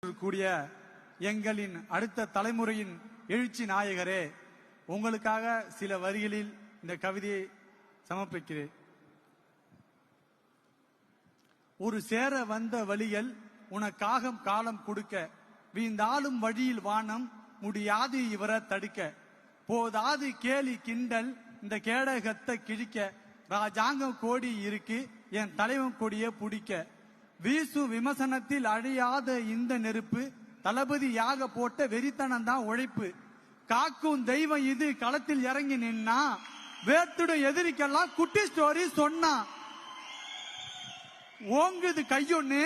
கூடிய எங்களின் அடுத்த தலைமுறையின் எழுச்சி நாயகரே, உங்களுக்காக சில வரிகளில் இந்த கவிதையை சமர்ப்பிக்கிறேன். ஒரு சேர வந்த வழிகள் உனக்காக காலம் கொடுக்க, வீழ்ந்தாலும் வழியில் வானம் முடியாது இவரை தடுக்க, போதாது கேலி கிண்டல் இந்த கேடகத்தை கிழிக்க, ராஜாங்கம் கோடி இருக்கு என் தலைவன் கொடிய பிடிக்க, வீசு விமர்சனத்தில் அழியாத இந்த நெருப்பு, தளபதியாக போட்ட வெறித்தனம் தான் உழைப்பு, காக்கும் தெய்வம் இது களத்தில் இறங்கி நின்னா, வேத்துட எதிரிக்கெல்லாம் குட்டி ஸ்டோரி சொன்னா, ஓங்குது கையொன்னு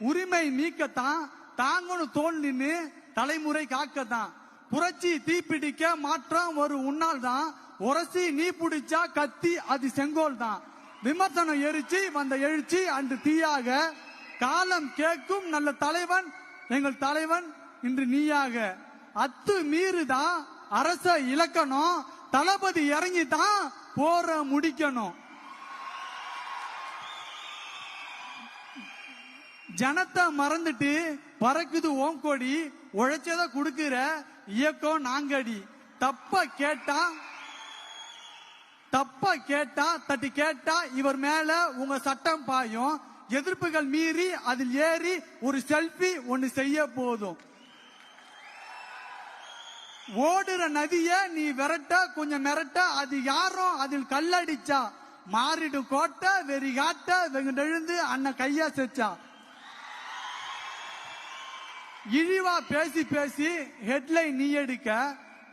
உரிமை மீக்கத்தான், தாங்கணும் தோல் நின்னு தலைமுறை காக்கத்தான், புரட்சி தீப்பிடிக்க மாற்றம் ஒரு உன்னால் தான், உரசி நீ பிடிச்சா கத்தி அது செங்கோல் தான், விமர்சனம் எரிச்சு வந்த எழுச்சி அன்று தீயாக, காலம் கேட்கும் நல்ல தலைவன் எங்கள் தலைவன் இன்று நீயாக, அத்து மீறுதான் அரச இலக்கணும், தளபதி இறங்கி தான் போற முடிக்கணும், ஜனத்தை மறந்துட்டு பறக்குது ஓங்கோடி, உழைச்சத குடுக்கிற இயக்கம் நாங்கடி, தப்ப கேட்டா தட்டி கேட்டா இவர் மேல உங்க சட்டம் பாயும், எதிர்ப்புகள் மீறி அதில் ஏறி ஒரு செல்ஃபி ஒன்னு செய்ய போதும், ஓடுற நதிய நீ விரட்ட கொஞ்சம் மிரட்ட, அது யாரும் அதில் கல்லடிச்சா, மாறிடும் கோட்டை வெறி காட்ட வெகுண்டெழுந்து அண்ணன் கையா செச்சா, இழிவா பேசி பேசி ஹெட்லைன் நீ எடுக்க,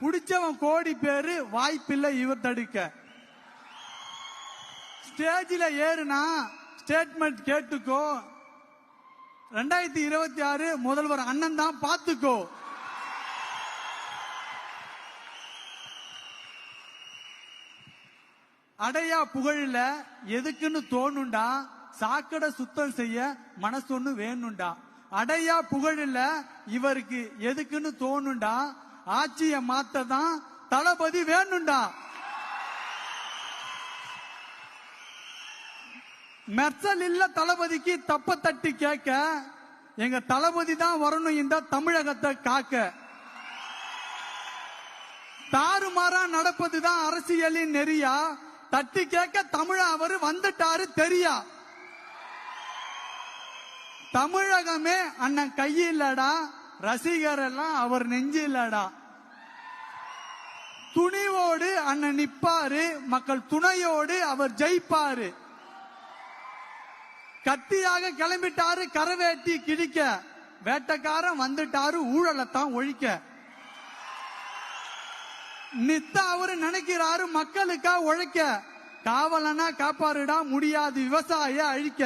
புடிச்சவன் கோடி பேரு வாய்ப்பில்லை இவர் தடுக்க, ஸ்டேஜில் ஏறுனா ஸ்டேட்மெண்ட் கேட்டுக்கோ, 2026 முதல்வர் அண்ணன் தான் பாத்துக்கோ, அடையா புகழல எதுக்குன்னு தோணுண்டா, சாக்கடை சுத்தம் செய்ய மனசு ஒண்ணு வேணுண்டா, அடையா புகழல இவருக்கு எதுக்குன்னு தோணுண்டா, ஆட்சிய மாத்ததான் தளபதி வேணுண்டா, மெர்சல் இல்ல தளபதிக்கு தப்ப தட்டி கேட்க, எங்க தளபதி தான் வரணும் இந்த தமிழகத்தை காக்க, தாறுமாறா நடப்பதுதான் அரசியலின் நெறியா, தட்டி கேட்க தமிழ அவரு வந்துட்டாரு தெரியா, தமிழகமே அண்ணன் கையில்லடா, ரசிகர் எல்லாம் அவர் நெஞ்சு இல்லடா, துணிவோடு அண்ணன் நிப்பாரு, மக்கள் துணையோடு அவர் ஜெயிப்பாரு, கத்தியாக கிளம்பிட்டாரு கரவேட்டி கிழிக்க, வேட்டக்காரன் வந்துட்டாரு ஊழலத்தான் ஒழிக்க, நித்த அவரு நினைக்கிறாரு மக்களுக்கா உழைக்க, காவலனா காப்பாருடா முடியாது விவசாய அழிக்க,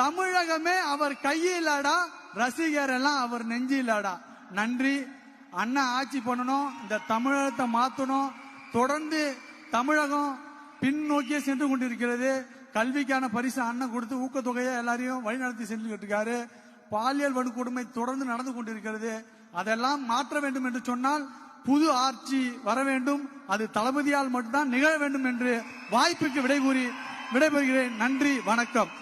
தமிழகமே அவர் கையிலடா, ரசிகர் எல்லாம் அவர் நெஞ்சிலடா. நன்றி. அண்ணா ஆட்சி பண்ணணும், இந்த தமிழகத்தை மாத்தணும், தொடர்ந்து தமிழகம் பின்னோக்கியே சென்று கொண்டிருக்கிறது, கல்விக்கான பரிசு அண்ணன் கொடுத்து ஊக்கத்தொகையை எல்லாரையும் வழிநடத்தி சென்றுகிட்டு இருக்காரு, பாலியல் வன்கொடுமை தொடர்ந்து நடந்து கொண்டிருக்கிறது, அதெல்லாம் மாற்ற வேண்டும் என்று சொன்னால் புது ஆட்சி வர வேண்டும், அது தளபதியால் மட்டும்தான் நிகழ வேண்டும் என்று வாய்ப்புக்கு விடைபெறுகிறேன். நன்றி, வணக்கம்.